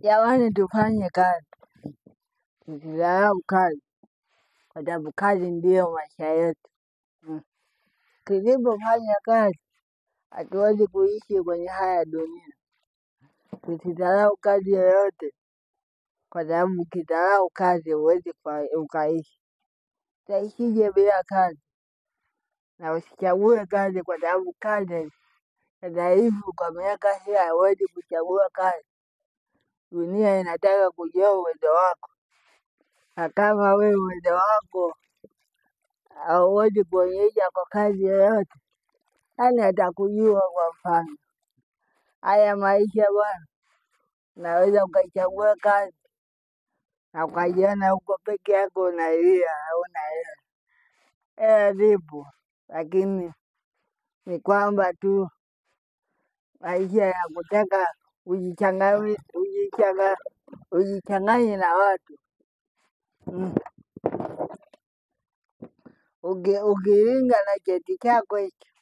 Jamani, tufanye kazi, tusidharau kazi, kwa sababu kazi ndiyo maisha yetu. Tusipofanya kazi hatuwezi kuishi kwenye haya dunia. Tusidharau kazi yoyote, kwa sababu ukidharau kazi huwezi ukaishi. Utaishije bila kazi? Na usichague kazi, kwa sababu kazi sasa hivi kwa miaka hii hauwezi kuchagua kazi. Dunia inataka kujua uwezo wako, na kama wewe uwezo wako hauwezi kuonyesha kwa kazi yoyote, nani atakujua? Kwa mfano, haya maisha bwana, unaweza ukaichagua kazi na ukajiona huko peke yako unalia, hauna hela. Hela zipo, lakini ni kwamba tu maisha ya kutaka ujichanganye na watu. Ukiringa na cheti chako hicho,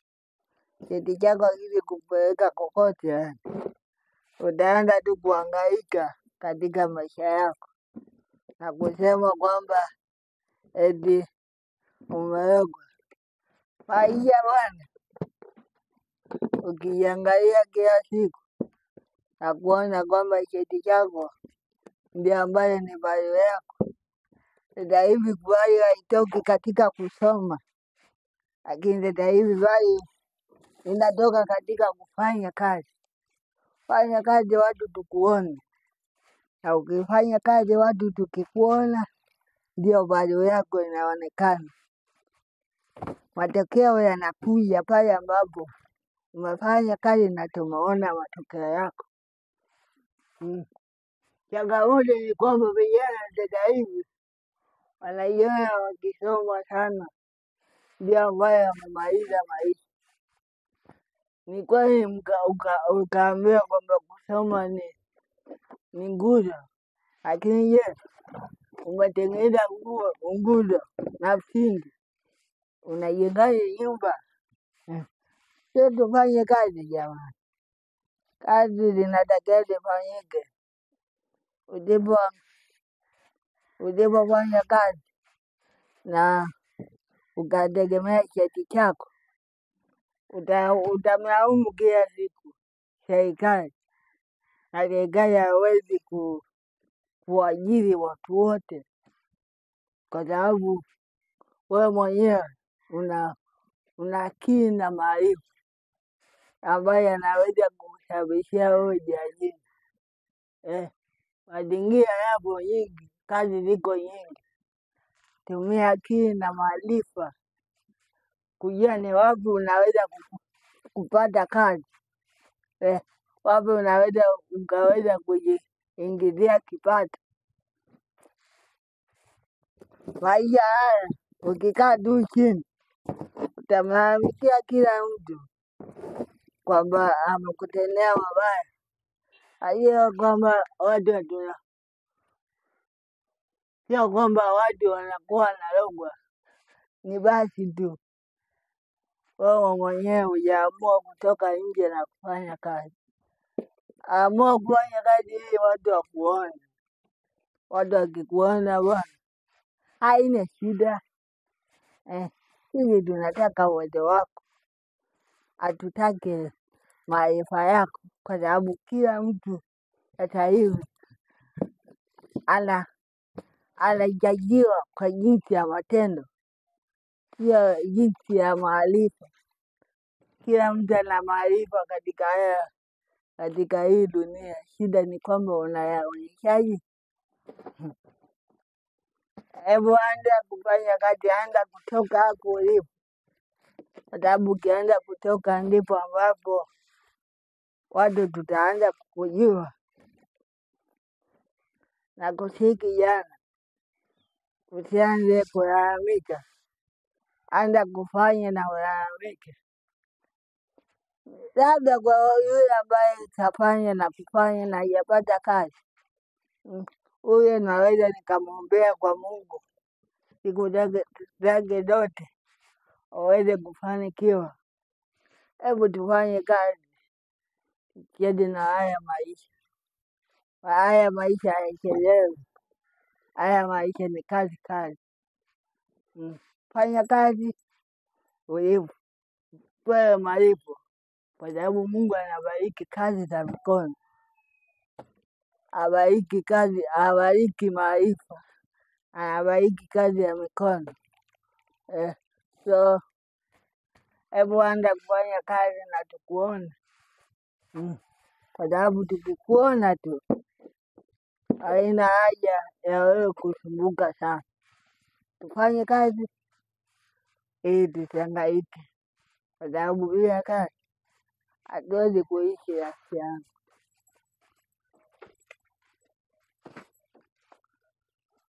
cheti chako hakiji kupeleka kokote. Utaanza tu kuhangaika katika maisha yako na kusema kwamba eti umerogwa. Maisha bwana, ukiangalia kila siku na kuona kwamba cheti chako ndio ambayo ni value yako. Sasa hivi value haitoki katika kusoma, lakini sasa hivi value inatoka katika kufanya kazi. Fanya kazi watu tukuone, na ukifanya kazi watu tukikuona, ndio value yako inaonekana. Matokeo yanakuja pale ambapo umefanya kazi na tumeona matokeo yako. Changamoto ni kwamba vijana sasa hivi wanaiona wakisoma sana ndio ambayo wamemaliza maisha. Ni kweli ukaambiwa kwamba kusoma ni nguzo, lakini je, umetengeneza nguzo na msingi? Unajengaje nyumba? Sio tufanye kazi jamani, kazi zinatakiwa zifanyike. Usipofanya kazi na ukategemea cheti chako, utamlaumu kila siku serikali, na serikali haiwezi kuajiri watu wote, kwa sababu wewe mwenyewe una akili na maarifa ambayo yanaweza kusababishia wewe ujiajiri. Mazingira yapo nyingi, kazi ziko nyingi. Tumia akili na maarifa kujua ni wapi unaweza kupata kazi, wapi ukaweza kujiingizia kipato. Maisha haya ukikaa tu chini utamlalamikia kila mtu kwamba amekutendea mabaya. Sio kwamba watu wanakuwa wanarogwa, ni basi tu wewe mwenyewe hujaamua kutoka nje na kufanya kazi. Amua kufanya kazi ili watu wakuone. Watu wakikuona bwana, haina shida. Sisi tunataka uwezo wako, hatutaki maarifa yako, kwa sababu kila mtu sasa hivi anajajiwa kwa jinsi ya matendo, sio jinsi ya maarifa. Kila mtu ana maarifa katika hii dunia. Shida ni kwamba unayaonyeshaje? Hebu anza kufanya kazi, anza kutoka hapo ulipo, kwa sababu ukianza kutoka ndipo ambapo watu tutaanza kukujua. Na kusihi kijana, usianze kulalamika, anza kufanya na ulalamike. Labda kwa yule ambaye kafanya na kufanya na hajapata kazi, huyo naweza nikamwombea kwa Mungu siku zake zote aweze kufanikiwa. Hebu tufanye kazi tukiende na haya maisha. haya maisha hayachelewi, haya maisha ni kazi kazi. Fanya kazi ulivu pewe malipo, kwa sababu Mungu anabariki kazi za mikono, abariki kazi, abariki maarifa, anabariki kazi ya mikono. So hebu anza kufanya kazi na tukuone, kwa sababu tukikuona tu haina haja ya wewe kusumbuka sana. Tufanye kazi ili tusihangaike, kwa sababu bila kazi hatuwezi kuishi rafiki yangu.